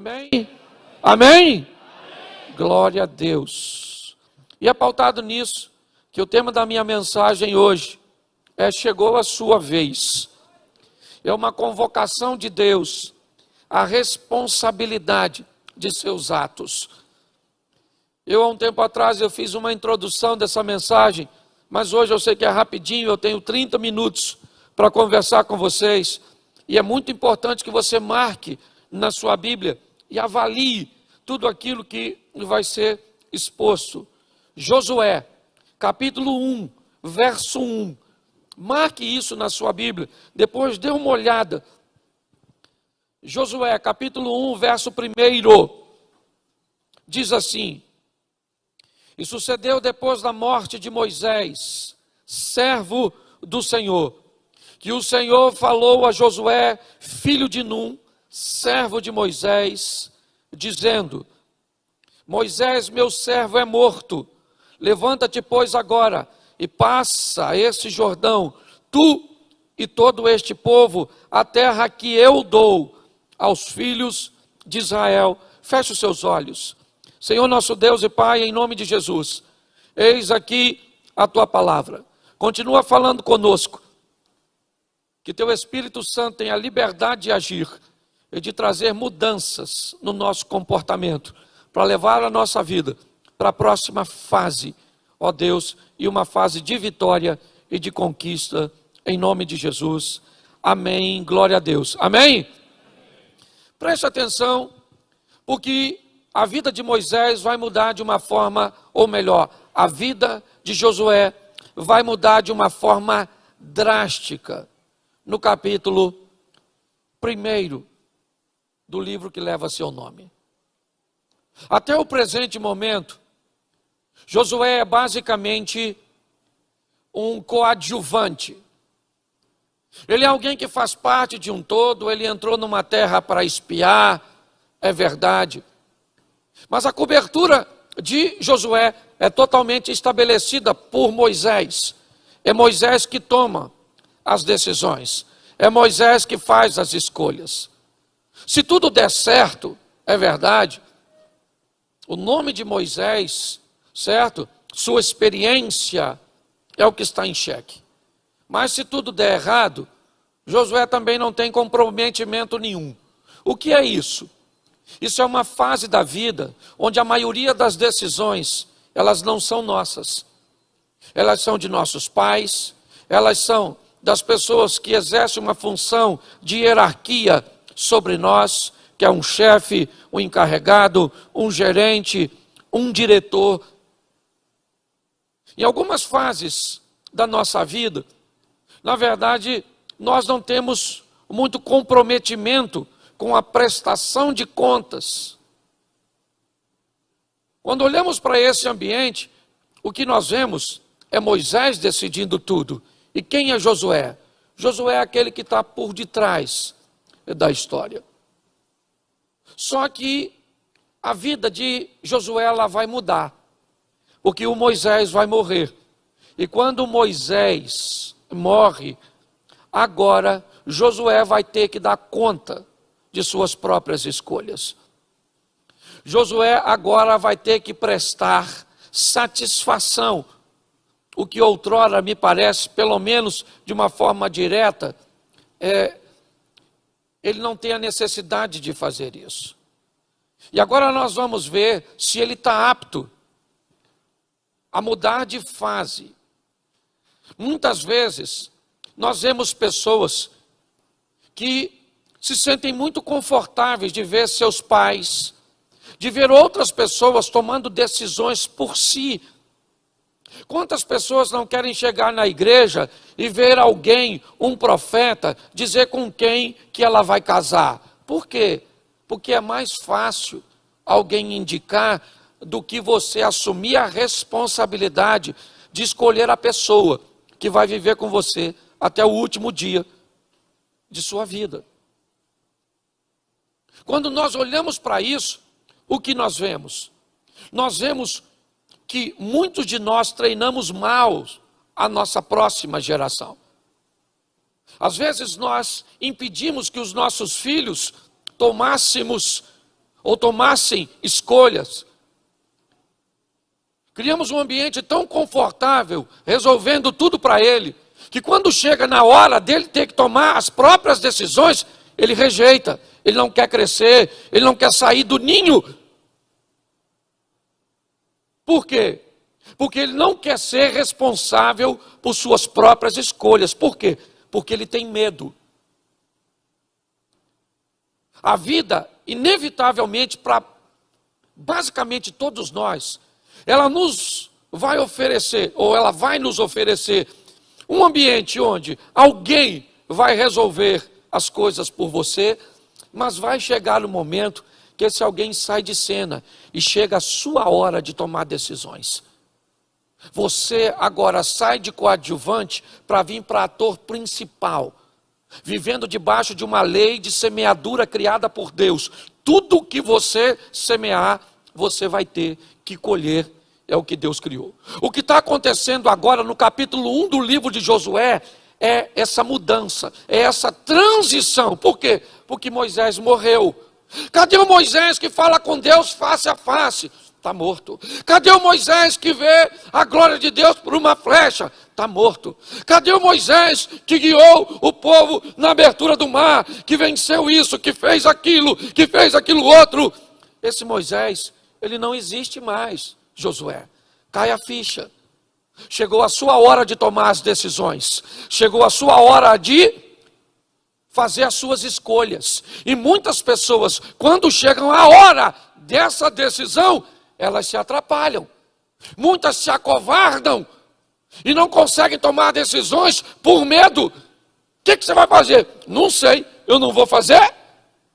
Amém? Amém? Glória a Deus. E é pautado nisso que o tema da minha mensagem hoje é: chegou a sua vez. É uma convocação de Deus à responsabilidade de seus atos. Há um tempo atrás, eu fiz uma introdução dessa mensagem, mas hoje eu sei que é rapidinho, eu tenho 30 minutos para conversar com vocês. E é muito importante que você marque na sua Bíblia e avalie tudo aquilo que vai ser exposto. Josué, capítulo 1, verso 1. Marque isso na sua Bíblia, depois dê uma olhada. Josué, capítulo 1, verso 1, diz assim: e sucedeu depois da morte de Moisés, servo do Senhor, que o Senhor falou a Josué, filho de Num, servo de Moisés, dizendo: Moisés, meu servo, é morto. Levanta-te, pois, agora, e passa esse Jordão, tu e todo este povo, a terra que eu dou aos filhos de Israel. Feche os seus olhos. Senhor nosso Deus e Pai, em nome de Jesus, eis aqui a tua palavra. Continua falando conosco. Que teu Espírito Santo tenha a liberdade de agir e de trazer mudanças no nosso comportamento, para levar a nossa vida para a próxima fase, ó Deus, e uma fase de vitória e de conquista, em nome de Jesus. Amém, glória a Deus. Amém? Preste atenção, porque a vida de Moisés vai mudar de uma forma, ou melhor, a vida de Josué vai mudar de uma forma drástica, no capítulo 1 do livro que leva seu nome. Até o presente momento, Josué é basicamente um coadjuvante. Ele é alguém que faz parte de um todo, ele entrou numa terra para espiar, é verdade. Mas a cobertura de Josué é totalmente estabelecida por Moisés. É Moisés que toma as decisões. É Moisés que faz as escolhas. Se tudo der certo, é verdade, o nome de Moisés, certo? Sua experiência é o que está em xeque. Mas se tudo der errado, Josué também não tem comprometimento nenhum. O que é isso? Isso é uma fase da vida onde a maioria das decisões, elas não são nossas. Elas são de nossos pais, elas são das pessoas que exercem uma função de hierarquia sobre nós, que é um chefe, um encarregado, um gerente, um diretor. Em algumas fases da nossa vida, na verdade, nós não temos muito comprometimento com a prestação de contas. Quando olhamos para esse ambiente, o que nós vemos é Moisés decidindo tudo. E quem é Josué? Josué é aquele que está por detrás da história. Só que a vida de Josué ela vai mudar, porque o Moisés vai morrer. E quando Moisés morre, agora Josué vai ter que dar conta de suas próprias escolhas. Josué agora vai ter que prestar satisfação, o que outrora me parece, pelo menos de uma forma direta, ele não tem a necessidade de fazer isso. E agora nós vamos ver se ele está apto a mudar de fase. Muitas vezes, nós vemos pessoas que se sentem muito confortáveis de ver seus pais, de ver outras pessoas tomando decisões por si. Quantas pessoas não querem chegar na igreja e ver alguém, um profeta, dizer com quem que ela vai casar? Por quê? Porque é mais fácil alguém indicar do que você assumir a responsabilidade de escolher a pessoa que vai viver com você até o último dia de sua vida. Quando nós olhamos para isso, o que nós vemos? Nós vemos que muitos de nós treinamos mal a nossa próxima geração. Às vezes nós impedimos que os nossos filhos tomássemos ou tomassem escolhas. Criamos um ambiente tão confortável, resolvendo tudo para ele, que quando chega na hora dele ter que tomar as próprias decisões, ele rejeita, ele não quer crescer, ele não quer sair do ninho. Por quê? Porque ele não quer ser responsável por suas próprias escolhas. Por quê? Porque ele tem medo. A vida, inevitavelmente, para basicamente todos nós, ela nos vai oferecer, ou ela vai nos oferecer, um ambiente onde alguém vai resolver as coisas por você, mas vai chegar o momento que esse alguém sai de cena e chega a sua hora de tomar decisões. Você agora sai de coadjuvante para vir para ator principal, vivendo debaixo de uma lei de semeadura criada por Deus. Tudo que você semear, você vai ter que colher, é o que Deus criou. O que está acontecendo agora no capítulo 1 do livro de Josué é essa mudança, é essa transição. Por quê? Porque Moisés morreu. Cadê o Moisés que fala com Deus face a face? Está morto. Cadê o Moisés que vê a glória de Deus por uma flecha? Está morto. Cadê o Moisés que guiou o povo na abertura do mar, que venceu isso, que fez aquilo outro? Esse Moisés, ele não existe mais, Josué. Cai a ficha. Chegou a sua hora de tomar as decisões. Chegou a sua hora de fazer as suas escolhas. E muitas pessoas, quando chegam a hora dessa decisão, elas se atrapalham. Muitas se acovardam e não conseguem tomar decisões por medo. O que você vai fazer? Não sei, eu não vou fazer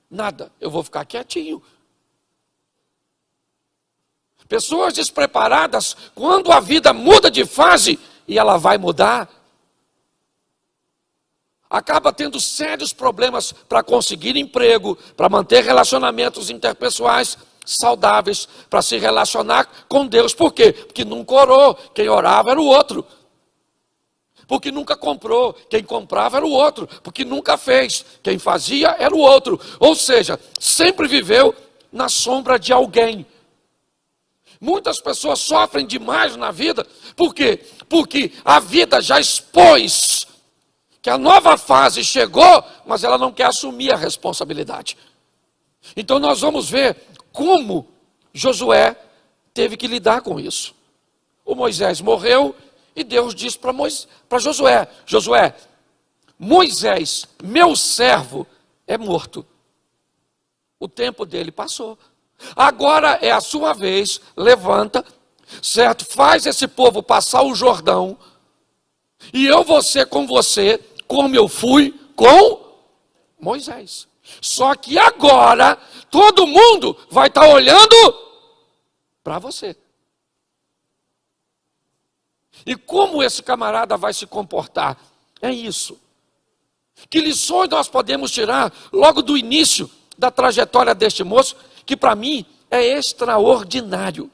nada, eu vou ficar quietinho. Pessoas despreparadas, quando a vida muda de fase, e ela vai mudar, acaba tendo sérios problemas para conseguir emprego, para manter relacionamentos interpessoais saudáveis, para se relacionar com Deus. Por quê? Porque nunca orou, quem orava era o outro. Porque nunca comprou, quem comprava era o outro. Porque nunca fez, quem fazia era o outro. Ou seja, sempre viveu na sombra de alguém. Muitas pessoas sofrem demais na vida. Por quê? Porque a vida já expôs que a nova fase chegou, mas ela não quer assumir a responsabilidade. Então nós vamos ver como Josué teve que lidar com isso. O Moisés morreu e Deus disse para Josué: Josué, Moisés, meu servo, é morto. O tempo dele passou. Agora é a sua vez, levanta, certo? Faz esse povo passar o Jordão, e eu vou ser com você, como eu fui com Moisés. Só que agora, todo mundo vai estar olhando para você. E como esse camarada vai se comportar? É isso. Que lições nós podemos tirar logo do início da trajetória deste moço, que para mim é extraordinário.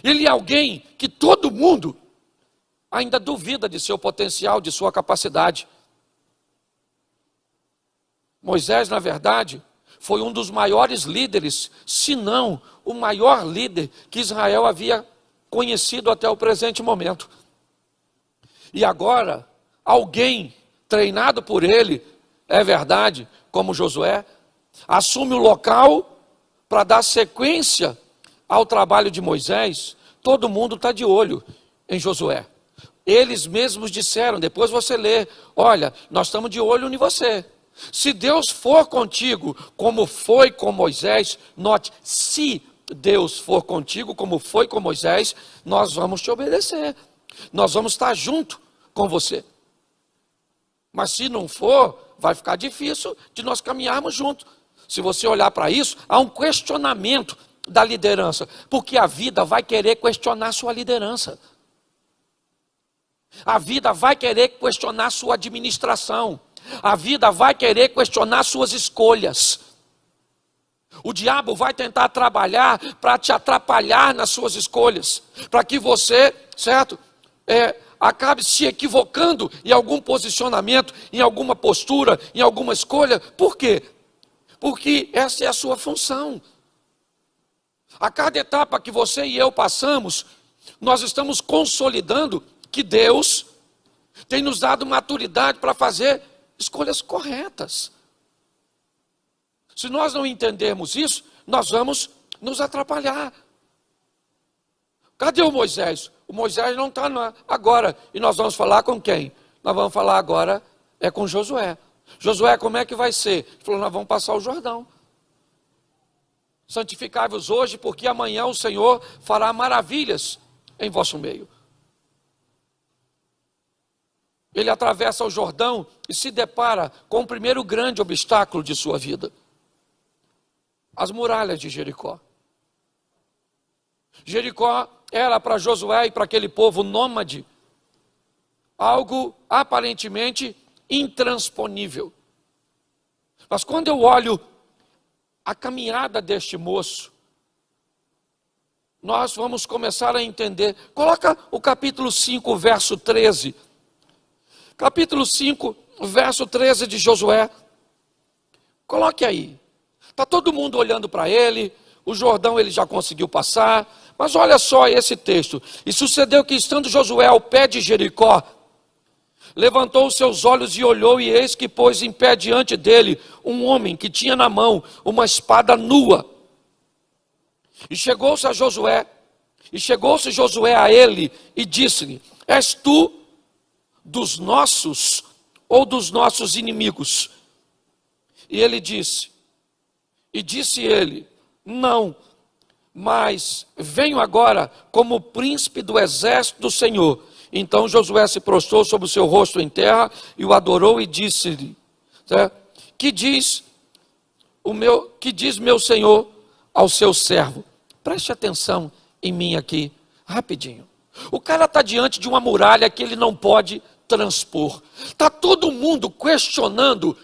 Ele é alguém que todo mundo ainda duvida de seu potencial, de sua capacidade. Moisés, na verdade, foi um dos maiores líderes, se não o maior líder que Israel havia conhecido até o presente momento. E agora, alguém treinado por ele, é verdade, como Josué, assume o local para dar sequência ao trabalho de Moisés. Todo mundo está de olho em Josué. Eles mesmos disseram, depois você lê, olha, nós estamos de olho em você. Se Deus for contigo, como foi com Moisés, note, se Deus for contigo, como foi com Moisés, nós vamos te obedecer. Nós vamos estar junto com você. Mas se não for, vai ficar difícil de nós caminharmos juntos. Se você olhar para isso, há um questionamento da liderança, porque a vida vai querer questionar sua liderança. A vida vai querer questionar sua administração. A vida vai querer questionar suas escolhas. O diabo vai tentar trabalhar para te atrapalhar nas suas escolhas, para que você, certo, acabe se equivocando em algum posicionamento, em alguma postura, em alguma escolha. Por quê? porque essa é a sua função. A cada etapa que você e eu passamos, nós estamos consolidando que Deus tem nos dado maturidade para fazer escolhas corretas. Se nós não entendermos isso, nós vamos nos atrapalhar. Cadê o Moisés? O Moisés não está agora. E nós vamos falar com quem? Nós vamos falar agora com Josué. Josué, como é que vai ser? Ele falou, nós vamos passar o Jordão. Santificai-vos hoje, porque amanhã o Senhor fará maravilhas em vosso meio. Ele atravessa o Jordão e se depara com o primeiro grande obstáculo de sua vida. As muralhas de Jericó. Jericó era para Josué e para aquele povo nômade algo aparentemente intransponível. Mas quando eu olho a caminhada deste moço, nós vamos começar a entender. Coloca o capítulo 5, verso 13. Capítulo 5, verso 13 de Josué. Coloque aí. Está todo mundo olhando para ele, o Jordão ele já conseguiu passar, mas olha só esse texto. E sucedeu que, estando Josué ao pé de Jericó, levantou os seus olhos e olhou, e eis que pôs em pé diante dele um homem que tinha na mão uma espada nua. E chegou-se Josué a ele e disse-lhe, és tu dos nossos ou dos nossos inimigos? E ele disse ele, não, mas venho agora como príncipe do exército do Senhor. Então Josué se prostrou sobre o seu rosto em terra e o adorou e disse-lhe, que diz meu Senhor ao seu servo? Preste atenção em mim aqui, rapidinho. O cara está diante de uma muralha que ele não pode transpor. Está todo mundo questionando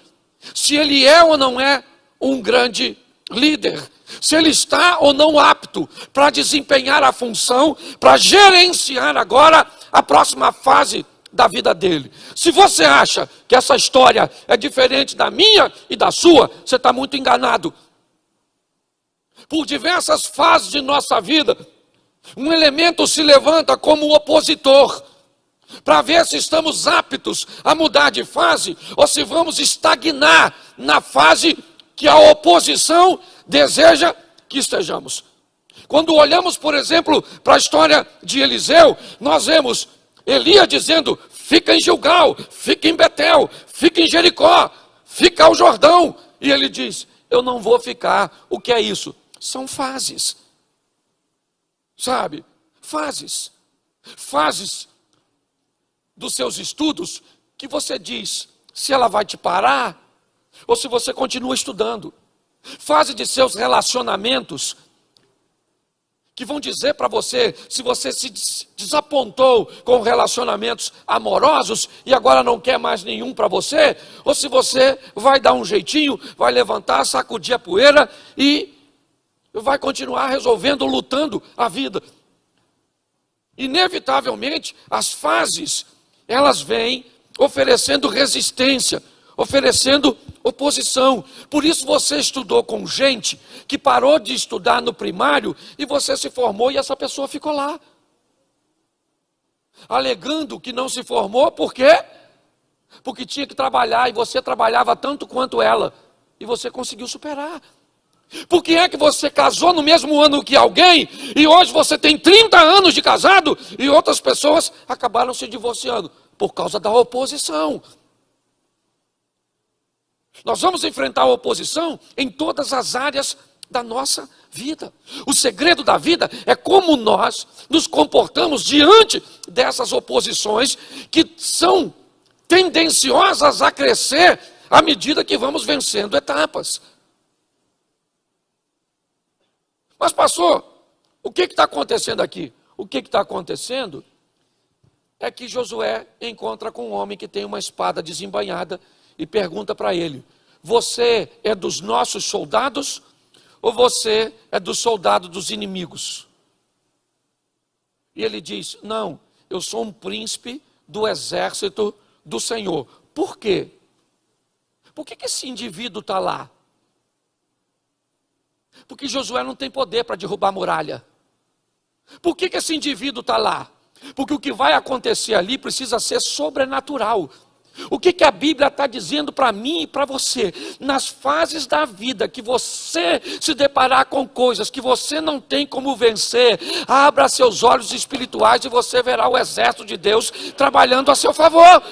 se ele é ou não é um grande líder, se ele está ou não apto para desempenhar a função, para gerenciar agora a próxima fase da vida dele. Se você acha que essa história é diferente da minha e da sua, você está muito enganado. Por diversas fases de nossa vida, um elemento se levanta como opositor, para ver se estamos aptos a mudar de fase, ou se vamos estagnar na fase que a oposição deseja que estejamos. Quando olhamos, por exemplo, para a história de Eliseu, nós vemos Elias dizendo, fica em Gilgal, fica em Betel, fica em Jericó, fica ao Jordão. E ele diz, eu não vou ficar. O que é isso? São fases. Sabe? Fases. Fases dos seus estudos que você diz se ela vai te parar ou se você continua estudando. Fase de seus relacionamentos que vão dizer para você se você se desapontou com relacionamentos amorosos e agora não quer mais nenhum para você, ou se você vai dar um jeitinho, vai levantar, sacudir a poeira e vai continuar resolvendo, lutando a vida. Inevitavelmente, as fases, elas vêm oferecendo resistência, oferecendo oposição. Por isso você estudou com gente que parou de estudar no primário e você se formou e essa pessoa ficou lá. Alegando que não se formou, por quê? Porque tinha que trabalhar e você trabalhava tanto quanto ela e você conseguiu superar. Por que é que você casou no mesmo ano que alguém e hoje você tem 30 anos de casado e outras pessoas acabaram se divorciando? Por causa da oposição. Nós vamos enfrentar a oposição em todas as áreas da nossa vida. O segredo da vida é como nós nos comportamos diante dessas oposições que são tendenciosas a crescer à medida que vamos vencendo etapas. Mas pastor, o que está acontecendo aqui? O que está acontecendo é que Josué encontra com um homem que tem uma espada desembainhada e pergunta para ele, você é dos nossos soldados ou você é dos soldados dos inimigos? E ele diz, não, eu sou um príncipe do exército do Senhor. Por quê? Por que esse indivíduo está lá? Porque Josué não tem poder para derrubar a muralha. Por que esse indivíduo está lá? Porque o que vai acontecer ali precisa ser sobrenatural. O que a Bíblia está dizendo para mim e para você? Nas fases da vida que você se deparar com coisas que você não tem como vencer, abra seus olhos espirituais e você verá o exército de Deus trabalhando a seu favor.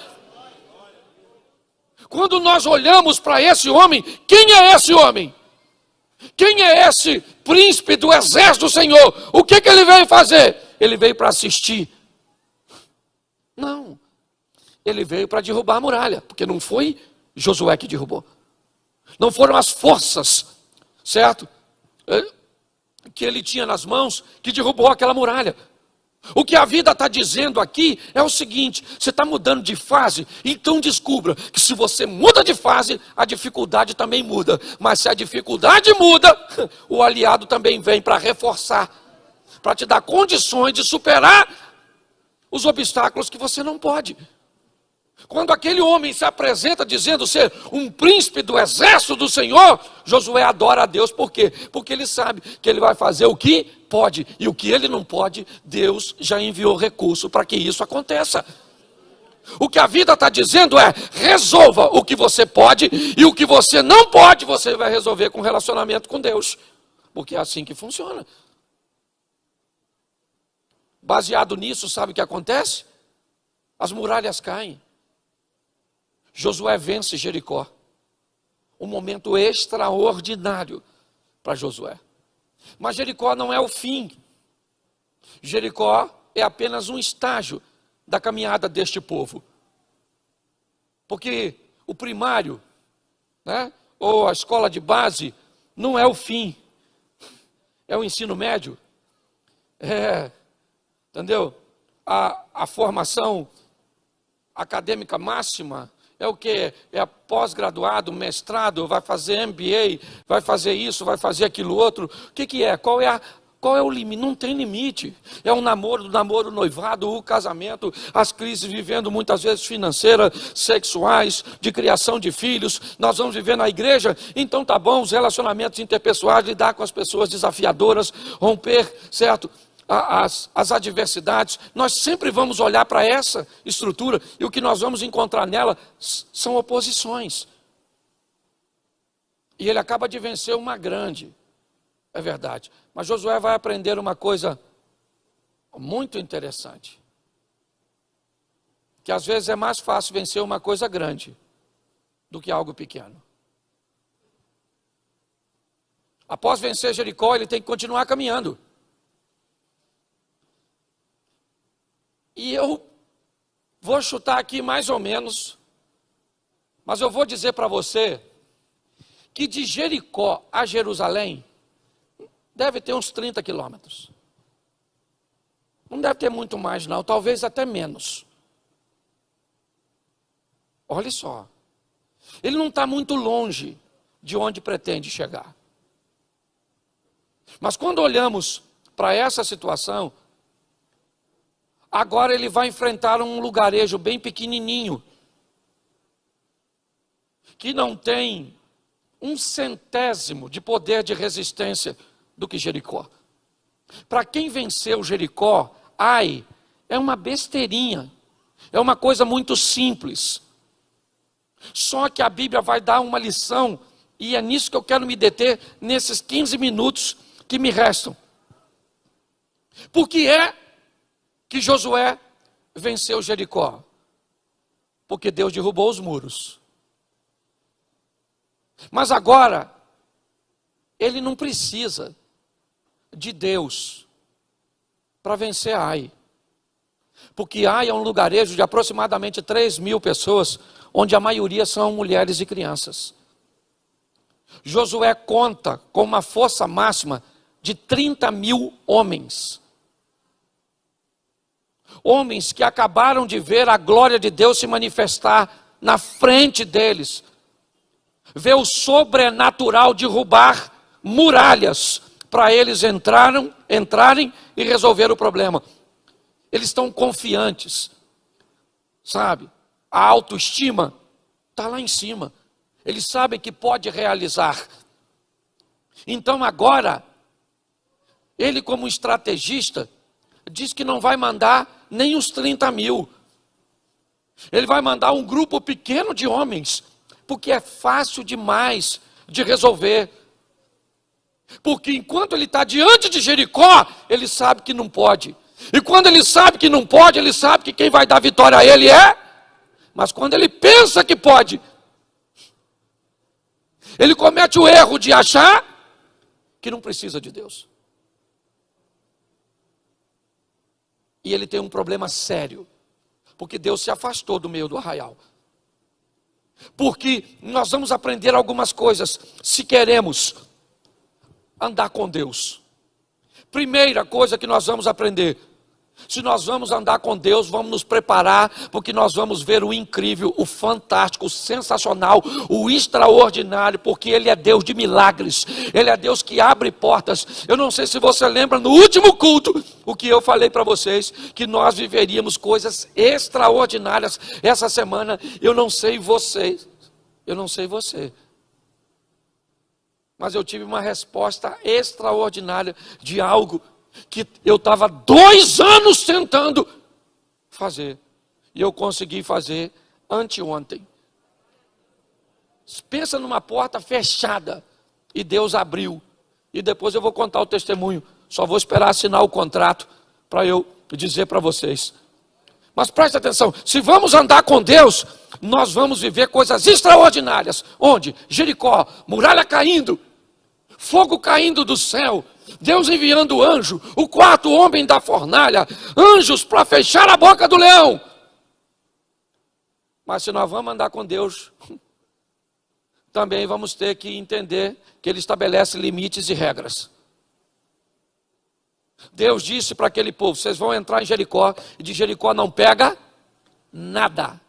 Quando nós olhamos para esse homem, quem é esse homem? Quem é esse príncipe do exército do Senhor? O que ele veio fazer? Ele veio para assistir? Não. Ele veio para derrubar a muralha, porque não foi Josué que derrubou. Não foram as forças, certo? Que ele tinha nas mãos que derrubou aquela muralha. O que a vida está dizendo aqui é o seguinte: você está mudando de fase, então descubra que se você muda de fase, a dificuldade também muda. Mas se a dificuldade muda, o aliado também vem para reforçar, para te dar condições de superar os obstáculos que você não pode. Quando aquele homem se apresenta dizendo ser um príncipe do exército do Senhor, Josué adora a Deus. Por quê? Porque ele sabe que ele vai fazer o que pode, e o que ele não pode, Deus já enviou recurso para que isso aconteça. O que a vida está dizendo é: resolva o que você pode, e o que você não pode, você vai resolver com relacionamento com Deus, porque é assim que funciona. Baseado nisso, sabe o que acontece? As muralhas caem. Josué vence Jericó. Um momento extraordinário para Josué. Mas Jericó não é o fim. Jericó é apenas um estágio da caminhada deste povo. Porque o primário, né, ou a escola de base, não é o fim. É o ensino médio. Entendeu? A formação acadêmica máxima é o que? É a pós-graduado, mestrado, vai fazer MBA, vai fazer isso, vai fazer aquilo outro. O que é? Qual é o limite? Não tem limite. É o namoro, noivado, o casamento, as crises vivendo muitas vezes financeiras, sexuais, de criação de filhos. Nós vamos viver na igreja, então tá bom, os relacionamentos interpessoais, lidar com as pessoas desafiadoras, romper, certo? As adversidades, nós sempre vamos olhar para essa estrutura, e o que nós vamos encontrar nela são oposições. E ele acaba de vencer uma grande, é verdade. Mas Josué vai aprender uma coisa muito interessante. Que às vezes é mais fácil vencer uma coisa grande do que algo pequeno. Após vencer Jericó, ele tem que continuar caminhando. E eu vou chutar aqui mais ou menos, mas eu vou dizer para você que de Jericó a Jerusalém deve ter uns 30 quilômetros. Não deve ter muito mais não, talvez até menos. Olha só, ele não está muito longe de onde pretende chegar. Mas quando olhamos para essa situação, agora ele vai enfrentar um lugarejo bem pequenininho, que não tem 1/100º de poder de resistência do que Jericó. Para quem venceu Jericó, Ai é uma besteirinha, é uma coisa muito simples. Só que a Bíblia vai dar uma lição, e é nisso que eu quero me deter nesses 15 minutos que me restam. Por que é que Josué venceu Jericó? Porque Deus derrubou os muros. Mas agora, ele não precisa de Deus para vencer Ai. Porque Ai é um lugarejo de aproximadamente 3.000 pessoas, onde a maioria são mulheres e crianças. Josué conta com uma força máxima de 30.000 homens. Homens que acabaram de ver a glória de Deus se manifestar na frente deles. Ver o sobrenatural derrubar muralhas para eles entrarem e resolver o problema. Eles estão confiantes, sabe? A autoestima está lá em cima. Eles sabem que pode realizar. Então agora, ele como estrategista, diz que não vai mandar nem os 30 mil. Ele vai mandar um grupo pequeno de homens, porque é fácil demais de resolver. Porque enquanto ele está diante de Jericó, ele sabe que não pode. E quando ele sabe que não pode, ele sabe que quem vai dar vitória a ele é. Mas quando ele pensa que pode, ele comete o erro de achar que não precisa de Deus. E ele tem um problema sério, porque Deus se afastou do meio do arraial. Porque nós vamos aprender algumas coisas, se queremos andar com Deus. Primeira coisa que nós vamos aprender: se nós vamos andar com Deus, vamos nos preparar, porque nós vamos ver o incrível, o fantástico, o sensacional, o extraordinário, porque Ele é Deus de milagres, Ele é Deus que abre portas. Eu não sei se você lembra, no último culto, o que eu falei para vocês, que nós viveríamos coisas extraordinárias essa semana. Eu não sei você, mas eu tive uma resposta extraordinária de algo que eu estava 2 anos tentando fazer, e eu consegui fazer anteontem. Pensa numa porta fechada, e Deus abriu, e depois eu vou contar o testemunho, só vou esperar assinar o contrato, para eu dizer para vocês. Mas preste atenção, se vamos andar com Deus, nós vamos viver coisas extraordinárias. Onde? Jericó, muralha caindo, fogo caindo do céu, Deus enviando anjo, o 4º homem da fornalha, anjos para fechar a boca do leão. Mas se nós vamos andar com Deus, também vamos ter que entender que Ele estabelece limites e regras. Deus disse para aquele povo: vocês vão entrar em Jericó, e de Jericó não pega nada.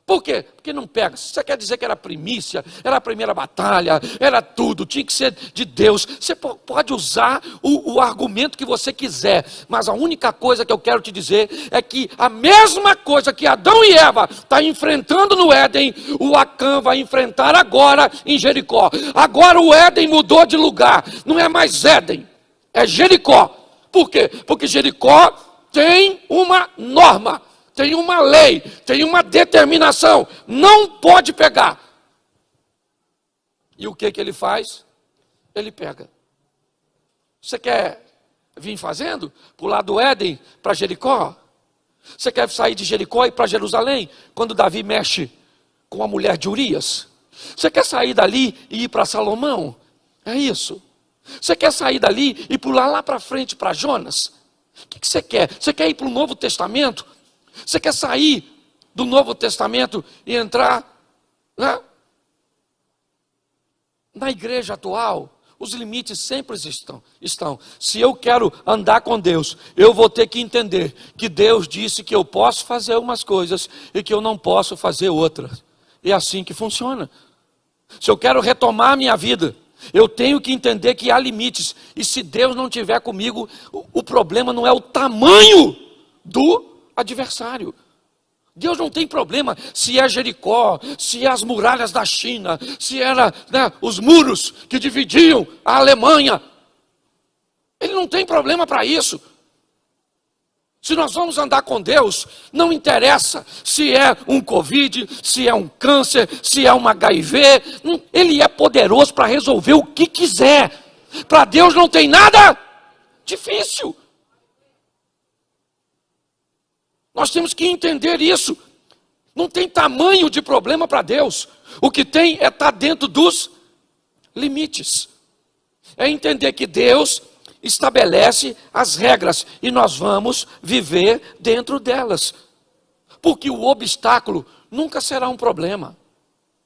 Por quê? Porque não pega. Você quer dizer que era primícia, era a primeira batalha, era tudo, tinha que ser de Deus. Você pode usar o argumento que você quiser, mas a única coisa que eu quero te dizer é que a mesma coisa que Adão e Eva estão enfrentando no Éden, o Acã vai enfrentar agora em Jericó. Agora o Éden mudou de lugar, não é mais Éden, é Jericó. Por quê? Porque Jericó tem uma norma, tem uma lei, tem uma determinação, não pode pegar. E o que ele faz? Ele pega. Você quer vir fazendo? Pular do Éden para Jericó? Você quer sair de Jericó e ir para Jerusalém? Quando Davi mexe com a mulher de Urias? Você quer sair dali e ir para Salomão? É isso. Você quer sair dali e pular lá para frente para Jonas? O que você quer? Você quer ir para o Novo Testamento? Você quer sair do Novo Testamento e entrar na igreja atual? Os limites sempre estão. Se eu quero andar com Deus, eu vou ter que entender que Deus disse que eu posso fazer umas coisas e que eu não posso fazer outras. É assim que funciona. Se eu quero retomar a minha vida, eu tenho que entender que há limites. E se Deus não estiver comigo, o problema não é o tamanho do adversário. Deus não tem problema se é Jericó, se é as muralhas da China, se era os muros que dividiam a Alemanha. Ele não tem problema para isso. Se nós vamos andar com Deus, não interessa se é um Covid, se é um câncer, se é um HIV, Ele é poderoso para resolver o que quiser. Para Deus não tem nada difícil. Nós temos que entender isso. Não tem tamanho de problema para Deus. O que tem é estar dentro dos limites. É entender que Deus estabelece as regras e nós vamos viver dentro delas. Porque o obstáculo nunca será um problema.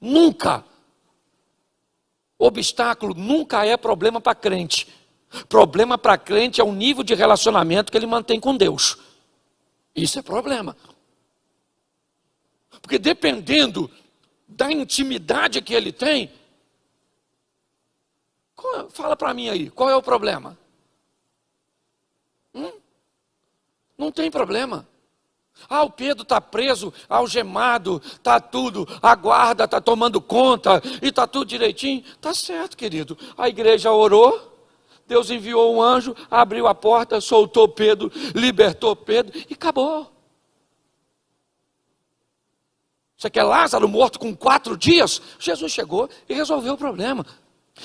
Nunca. Obstáculo nunca é problema para crente. Problema para crente é o nível de relacionamento que ele mantém com Deus. Isso é problema. Porque dependendo da intimidade que ele tem, fala para mim aí, qual é o problema? Não tem problema. Ah, o Pedro está preso, algemado, está tudo, a guarda está tomando conta, e está tudo direitinho. Está certo, querido. A igreja orou, Deus enviou um anjo, abriu a porta, soltou Pedro, libertou Pedro, e acabou. Você quer Lázaro morto com 4 dias? Jesus chegou e resolveu o problema.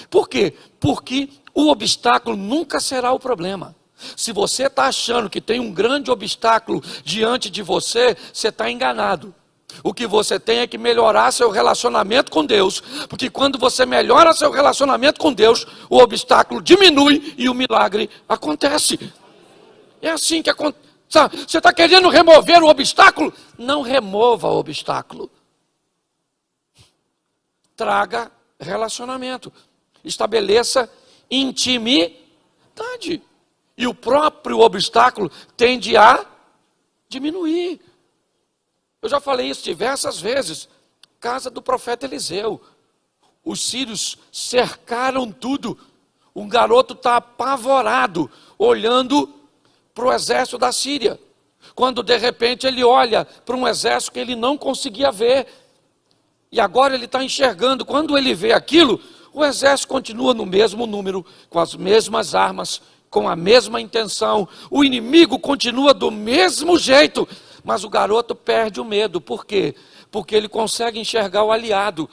Por quê? Porque o obstáculo nunca será o problema. Se você está achando que tem um grande obstáculo diante de você, você está enganado. O que você tem é que melhorar seu relacionamento com Deus, porque quando você melhora seu relacionamento com Deus, o obstáculo diminui e o milagre acontece. É assim que acontece. Você está querendo remover o obstáculo? Não remova o obstáculo. Traga relacionamento. Estabeleça intimidade. E o próprio obstáculo tende a diminuir. Eu já falei isso diversas vezes. Casa do profeta Eliseu. Os sírios cercaram tudo. Um garoto está apavorado, olhando para o exército da Síria. Quando de repente ele olha para um exército que ele não conseguia ver. E agora ele está enxergando. Quando ele vê aquilo, o exército continua no mesmo número, com as mesmas armas, com a mesma intenção. O inimigo continua do mesmo jeito. Mas o garoto perde o medo. Por quê? Porque ele consegue enxergar o aliado.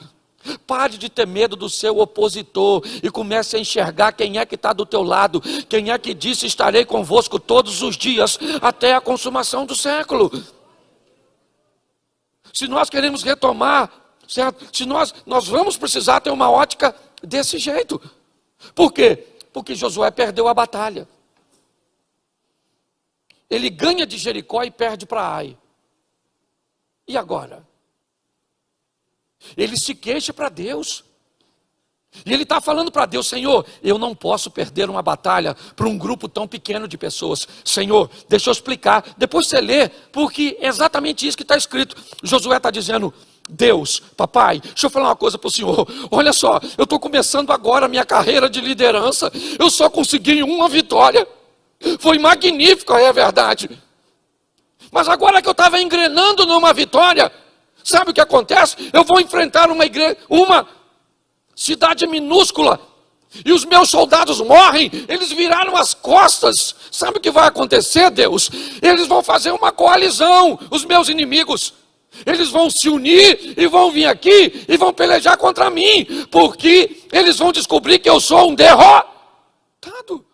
Pare de ter medo do seu opositor e comece a enxergar quem é que está do teu lado, quem é que disse estarei convosco todos os dias até a consumação do século. Se nós queremos retomar, certo? Se nós vamos precisar ter uma ótica desse jeito. Por quê? Porque Josué perdeu a batalha. Ele ganha de Jericó e perde para Ai. E agora? Ele se queixa para Deus. E ele está falando para Deus: Senhor, eu não posso perder uma batalha para um grupo tão pequeno de pessoas. Senhor, deixa eu explicar. Depois você lê, porque é exatamente isso que está escrito. Josué está dizendo: Deus, papai, deixa eu falar uma coisa para o senhor. Olha só, eu estou começando agora a minha carreira de liderança. Eu só consegui uma vitória. Foi magnífico, é verdade. Mas agora que eu estava engrenando numa vitória, sabe o que acontece? Eu vou enfrentar uma cidade minúscula, e os meus soldados morrem, eles viraram as costas. Sabe o que vai acontecer, Deus? Eles vão fazer uma coalizão, os meus inimigos. Eles vão se unir e vão vir aqui e vão pelejar contra mim, porque eles vão descobrir que eu sou um derrotado.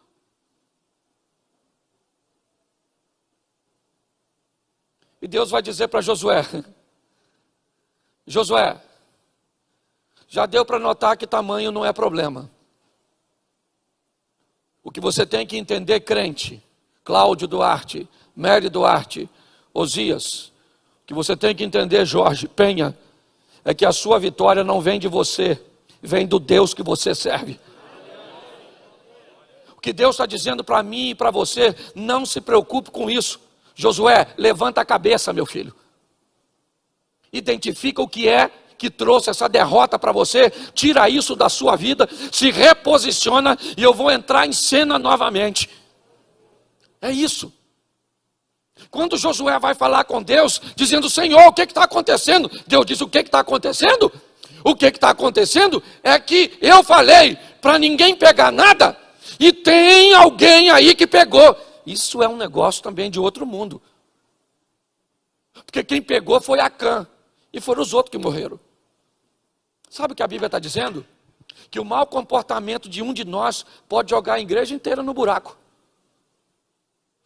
E Deus vai dizer para Josué: Josué, já deu para notar que tamanho não é problema. O que você tem que entender, crente, Cláudio Duarte, Mary Duarte, Osias, o que você tem que entender, Jorge Penha, é que a sua vitória não vem de você, vem do Deus que você serve. O que Deus está dizendo para mim e para você: não se preocupe com isso. Josué, levanta a cabeça, meu filho. Identifica o que é que trouxe essa derrota para você, tira isso da sua vida, se reposiciona e eu vou entrar em cena novamente. É isso. Quando Josué vai falar com Deus, dizendo: Senhor, o que está acontecendo? Deus diz: o que está acontecendo? O que está acontecendo é que eu falei para ninguém pegar nada, e tem alguém aí que pegou. Isso é um negócio também de outro mundo. Porque quem pegou foi Acã, e foram os outros que morreram. Sabe o que a Bíblia está dizendo? Que o mau comportamento de um de nós pode jogar a igreja inteira no buraco.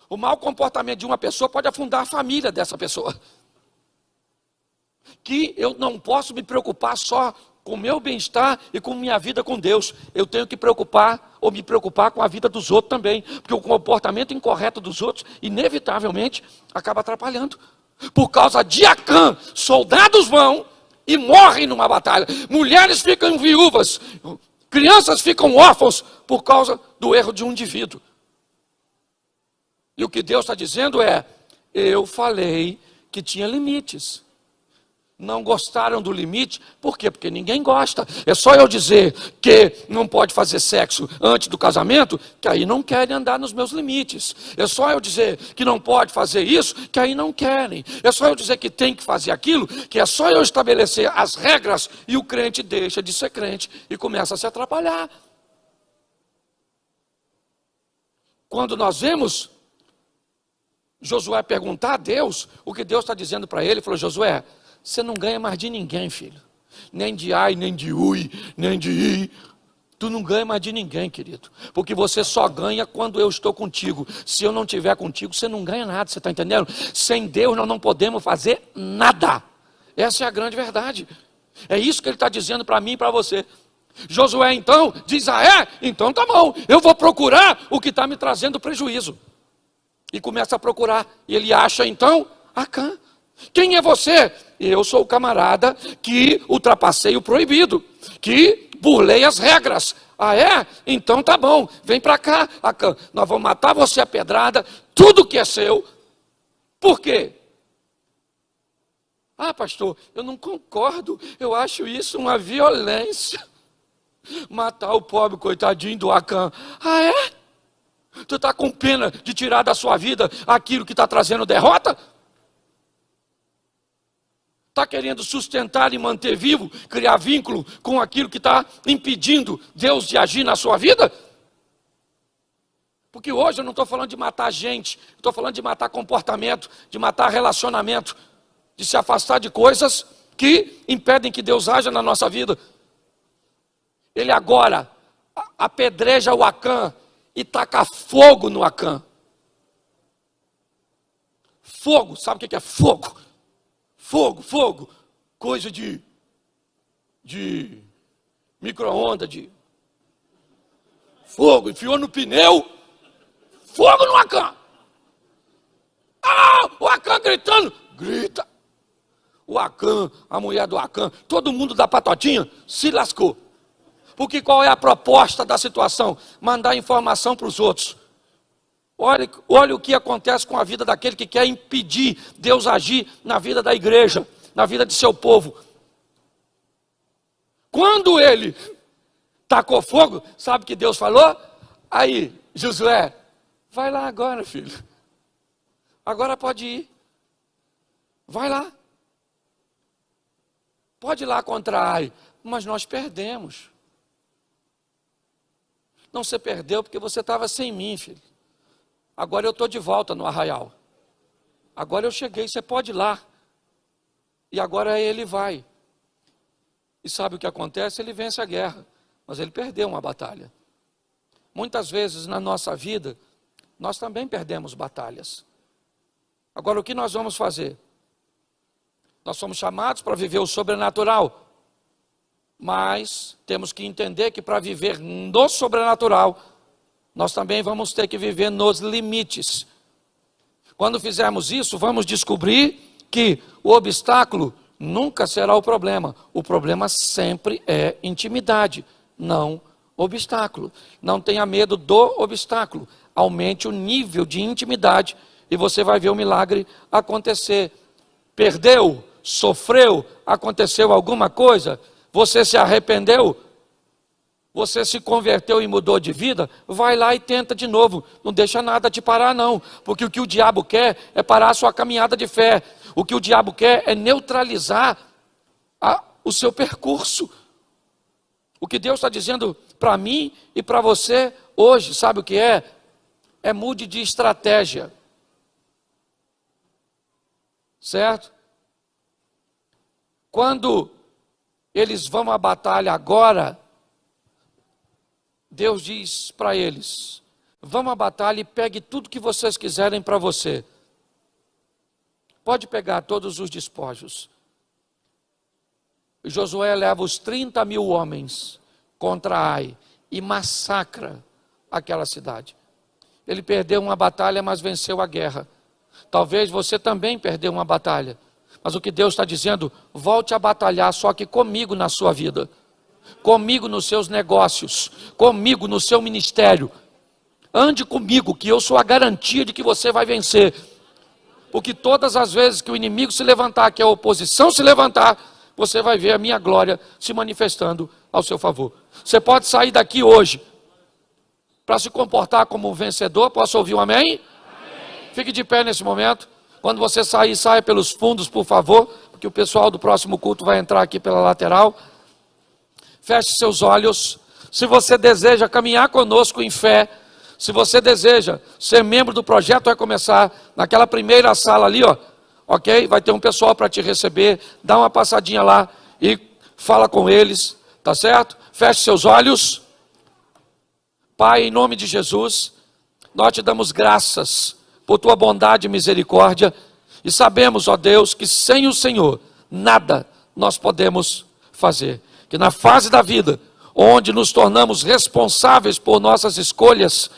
O mau comportamento de uma pessoa pode afundar a família dessa pessoa. Que eu não posso me preocupar só com o meu bem-estar e com minha vida com Deus. Eu tenho que me preocupar com a vida dos outros também. Porque o comportamento incorreto dos outros, inevitavelmente, acaba atrapalhando. Por causa de Acã, soldados vão e morrem numa batalha. Mulheres ficam viúvas, crianças ficam órfãos por causa do erro de um indivíduo. E o que Deus está dizendo é: eu falei que tinha limites. não gostaram do limite. Por quê? Porque ninguém gosta. É só eu dizer que não pode fazer sexo antes do casamento, que aí não querem andar nos meus limites. É só eu dizer que não pode fazer isso, que aí não querem. É só eu dizer que tem que fazer aquilo, que é só eu estabelecer as regras, e o crente deixa de ser crente e começa a se atrapalhar. Quando nós vemos Josué perguntar a Deus o que Deus está dizendo para ele, ele falou: Josué, você não ganha mais de ninguém, filho. Nem de Ai, nem de Ui, nem de I. Tu não ganha mais de ninguém, querido. Porque você só ganha quando eu estou contigo. Se eu não estiver contigo, você não ganha nada, você está entendendo? Sem Deus nós não podemos fazer nada. Essa é a grande verdade. É isso que ele está dizendo para mim e para você. Josué então diz: então tá bom, eu vou procurar o que está me trazendo prejuízo. E começa a procurar, e ele acha então Acã. Quem é você? Eu sou o camarada que ultrapassei o proibido, que burlei as regras. Então tá bom, vem para cá, Acã, nós vamos matar você a pedrada, tudo que é seu. Por quê? Pastor, eu não concordo, eu acho isso uma violência. Matar o pobre coitadinho do Acã. Tu está com pena de tirar da sua vida aquilo que está trazendo derrota? Está querendo sustentar e manter vivo, criar vínculo com aquilo que está impedindo Deus de agir na sua vida? Porque hoje eu não estou falando de matar gente, estou falando de matar comportamento, de matar relacionamento, de se afastar de coisas que impedem que Deus haja na nossa vida. Ele agora apedreja o Acã e taca fogo no Acã. Fogo, sabe o que é fogo? Fogo, coisa de micro-ondas, de fogo, enfiou no pneu, fogo no Acã. O Acã gritando, grita. O Acã, a mulher do Acã, todo mundo da patotinha se lascou. Porque qual é a proposta da situação? Mandar informação para os outros. Olha o que acontece com a vida daquele que quer impedir Deus agir na vida da igreja, na vida de seu povo. Quando ele tacou fogo, sabe o que Deus falou? Aí, Josué, vai lá agora, filho. Agora pode ir. Vai lá. Pode ir lá contra Ai. Mas nós perdemos. Não, você perdeu porque você estava sem mim, filho. Agora eu estou de volta no arraial. Agora eu cheguei, você pode ir lá. E agora ele vai. E sabe o que acontece? Ele vence a guerra. Mas ele perdeu uma batalha. Muitas vezes na nossa vida, nós também perdemos batalhas. Agora o que nós vamos fazer? Nós somos chamados para viver o sobrenatural. Mas temos que entender que para viver no sobrenatural, nós também vamos ter que viver nos limites. Quando fizermos isso, vamos descobrir que o obstáculo nunca será o problema. O problema sempre é intimidade, não obstáculo. Não tenha medo do obstáculo. Aumente o nível de intimidade e você vai ver o milagre acontecer. Perdeu, sofreu, aconteceu alguma coisa? Você se arrependeu? Você se converteu e mudou de vida? Vai lá e tenta de novo. Não deixa nada te parar não. Porque o que o diabo quer é parar a sua caminhada de fé. O que o diabo quer é neutralizar o seu percurso. O que Deus está dizendo para mim e para você hoje, sabe o que é? É mude de estratégia. Certo? Quando eles vão à batalha agora, Deus diz para eles: vão à batalha e pegue tudo que vocês quiserem para você. Pode pegar todos os despojos. Josué leva os 30.000 homens contra Ai e massacra aquela cidade. Ele perdeu uma batalha, mas venceu a guerra. Talvez você também perdeu uma batalha. Mas o que Deus está dizendo, volte a batalhar, só que comigo na sua vida. Comigo nos seus negócios. Comigo no seu ministério. Ande comigo, que eu sou a garantia de que você vai vencer. Porque todas as vezes que o inimigo se levantar, que a oposição se levantar, você vai ver a minha glória se manifestando ao seu favor. Você pode sair daqui hoje para se comportar como um vencedor. Posso ouvir um amém? Amém? Fique de pé nesse momento. Quando você sair, saia pelos fundos, por favor, porque o pessoal do próximo culto vai entrar aqui pela lateral. Feche seus olhos. Se você deseja caminhar conosco em fé, se você deseja ser membro do projeto, vai começar naquela primeira sala ali, ó, ok? Vai ter um pessoal para te receber. Dá uma passadinha lá e fala com eles, tá certo? Feche seus olhos. Pai, em nome de Jesus, nós te damos graças por tua bondade e misericórdia, e sabemos, ó Deus, que sem o Senhor, nada nós podemos fazer. Que na fase da vida, onde nos tornamos responsáveis por nossas escolhas,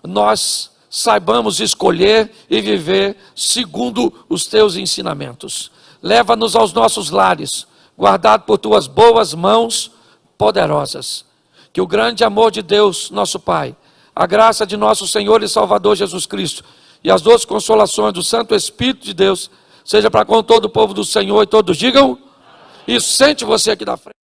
nós saibamos escolher e viver segundo os teus ensinamentos. Leva-nos aos nossos lares, guardado por tuas boas mãos poderosas. Que o grande amor de Deus, nosso Pai, a graça de nosso Senhor e Salvador Jesus Cristo e as doces consolações do Santo Espírito de Deus seja para com todo o povo do Senhor, e todos digam, e sente você aqui da frente.